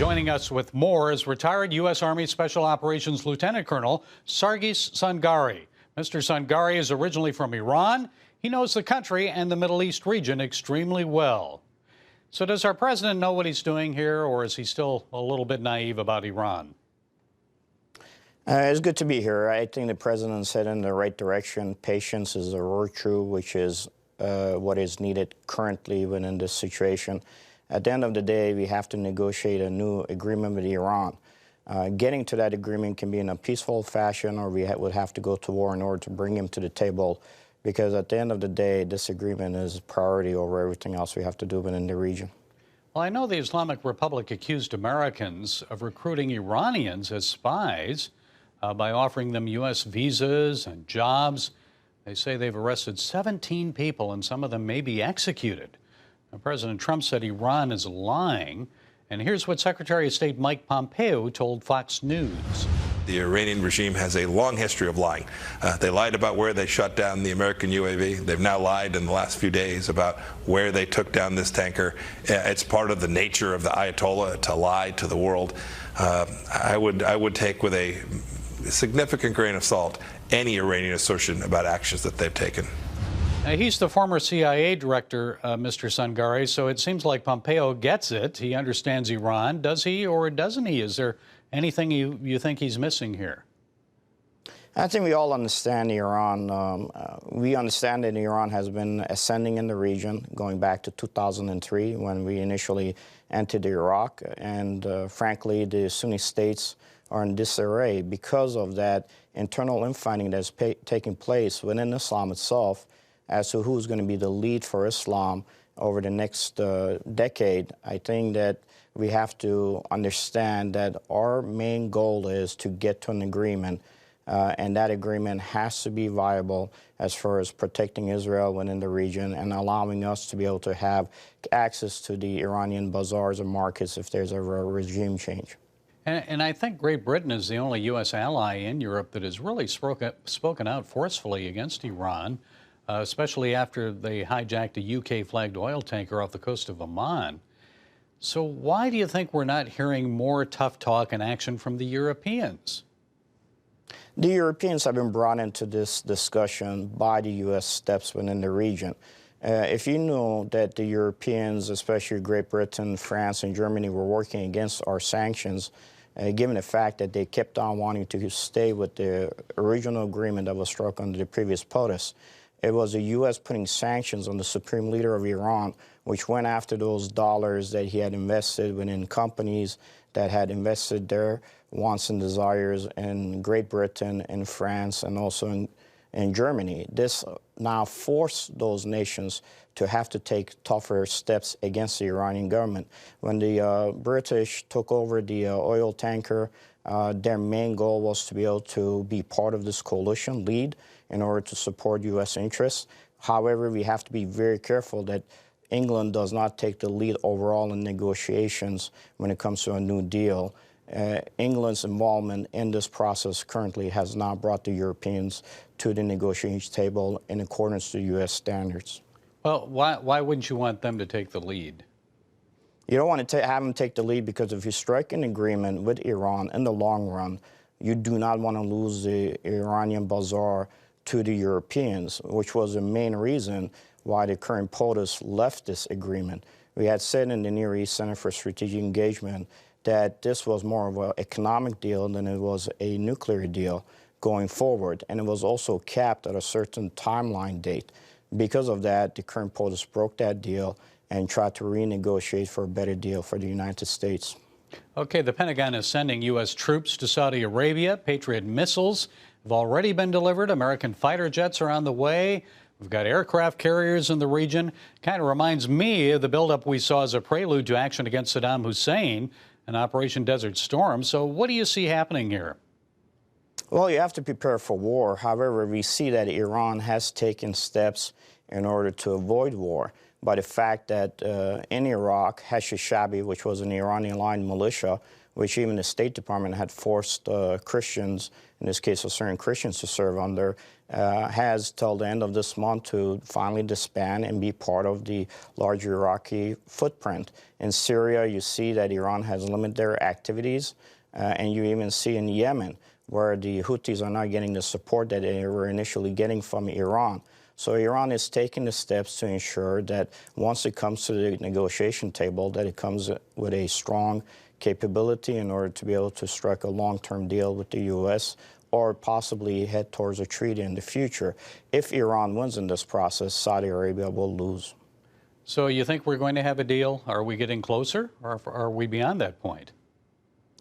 Joining us with more is retired U.S. Army Special Operations Lieutenant Colonel Sargis Sangari. Mr. Sangari is originally from Iran. He knows the country and the Middle East region extremely well. So does our president know what he's doing here, or is he still a little bit naive about Iran? It's good to be here. I think the president's heading in the right direction. Patience is a virtue, which is what is needed currently within this situation. At the end of the day, we have to negotiate a new agreement with Iran. Getting to that agreement can be in a peaceful fashion, or we would have to go to war in order to bring him to the table, because at the end of the day, this agreement is a priority over everything else we have to do within the region. Well, I know the Islamic Republic accused Americans of recruiting Iranians as spies by offering them U.S. visas and jobs. They say they've arrested 17 people, and some of them may be executed. Now, President Trump said Iran is lying. And here's what Secretary of State Mike Pompeo told Fox News. The Iranian regime has a long history of lying. They lied about where they shut down the American UAV. They've now lied in the last few days about where they took down this tanker. It's part of the nature of the Ayatollah to lie to the world. I would take with a significant grain of salt any Iranian assertion about actions that they've taken. He's the former CIA director, Mr. Sangari, so it seems like Pompeo gets it. He understands Iran. Does he or doesn't he? Is there anything you think he's missing here? I think we all understand Iran. We understand that Iran has been ascending in the region going back to 2003 when we initially entered Iraq. And frankly, the Sunni states are in disarray because of that internal infighting that's taking place within Islam itself as to who's going to be the lead for Islam over the next decade. I think that we have to understand that our main goal is to get to an agreement, and that agreement has to be viable as far as protecting Israel within the region and allowing us to be able to have access to the Iranian bazaars and markets if there's ever a regime change. And I think Great Britain is the only U.S. ally in Europe that has really spoken out forcefully against Iran, especially after they hijacked a UK-flagged oil tanker off the coast of Oman. So why do you think we're not hearing more tough talk and action from the Europeans? The Europeans have been brought into this discussion by the U.S. steps within the region. If you know that the Europeans, especially Great Britain, France, and Germany, were working against our sanctions, given the fact that they kept on wanting to stay with the original agreement that was struck under the previous POTUS, it was the U.S. putting sanctions on the supreme leader of Iran, which went after those dollars that he had invested within companies that had invested their wants and desires in Great Britain, in France, and also in Germany. This now forced those nations to have to take tougher steps against the Iranian government. When the British took over the oil tanker, their main goal was to be able to be part of this coalition, lead, in order to support U.S. interests. However, we have to be very careful that England does not take the lead overall in negotiations when it comes to a new deal. England's involvement in this process currently has not brought the Europeans to the negotiation table in accordance to U.S. standards. Well, why wouldn't you want them to take the lead? You don't want to have them take the lead because if you strike an agreement with Iran in the long run, you do not want to lose the Iranian bazaar to the Europeans, which was the main reason why the current POTUS left this agreement. We had said in the Near East Center for Strategic Engagement that this was more of an economic deal than it was a nuclear deal going forward, and it was also capped at a certain timeline date. Because of that, the current POTUS broke that deal and tried to renegotiate for a better deal for the United States. Okay, the Pentagon is sending U.S. troops to Saudi Arabia. Patriot missiles have already been delivered. American fighter jets are on the way. We've got aircraft carriers in the region. Kind of reminds me of the buildup we saw as a prelude to action against Saddam Hussein and Operation Desert Storm. So what do you see happening here? Well, you have to prepare for war. However, we see that Iran has taken steps in order to avoid war. by the fact that in Iraq, Hashishabi, which was an Iranian-aligned militia, which even the State Department had forced Christians, in this case, certain Christians to serve under, has till the end of this month to finally disband and be part of the larger Iraqi footprint. In Syria, you see that Iran has limited their activities, and you even see in Yemen, where the Houthis are not getting the support that they were initially getting from Iran. So Iran is taking the steps to ensure that once it comes to the negotiation table, that it comes with a strong capability in order to be able to strike a long-term deal with the U.S. or possibly head towards a treaty in the future. If Iran wins in this process, Saudi Arabia will lose. So you think we're going to have a deal? Are we getting closer, or are we beyond that point?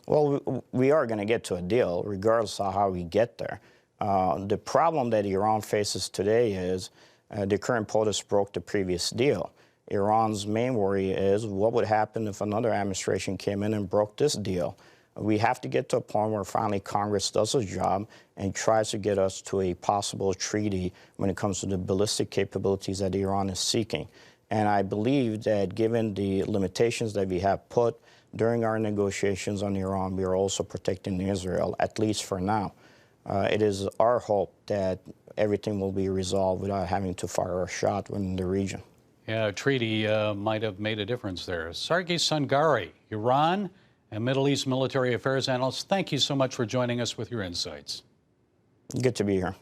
Well, we are going to get to a deal, regardless of how we get there. The problem that Iran faces today is the current POTUS broke the previous deal. Iran's main worry is what would happen if another administration came in and broke this deal. We have to get to a point where finally Congress does its job and tries to get us to a possible treaty when it comes to the ballistic capabilities that Iran is seeking. And I believe that given the limitations that we have put during our negotiations on Iran, we are also protecting Israel, at least for now. It is our hope that everything will be resolved without having to fire a shot in the region. Yeah, a treaty might have made a difference there. Sargi Sangari, Iran and Middle East military affairs analyst, thank you so much for joining us with your insights. Good to be here.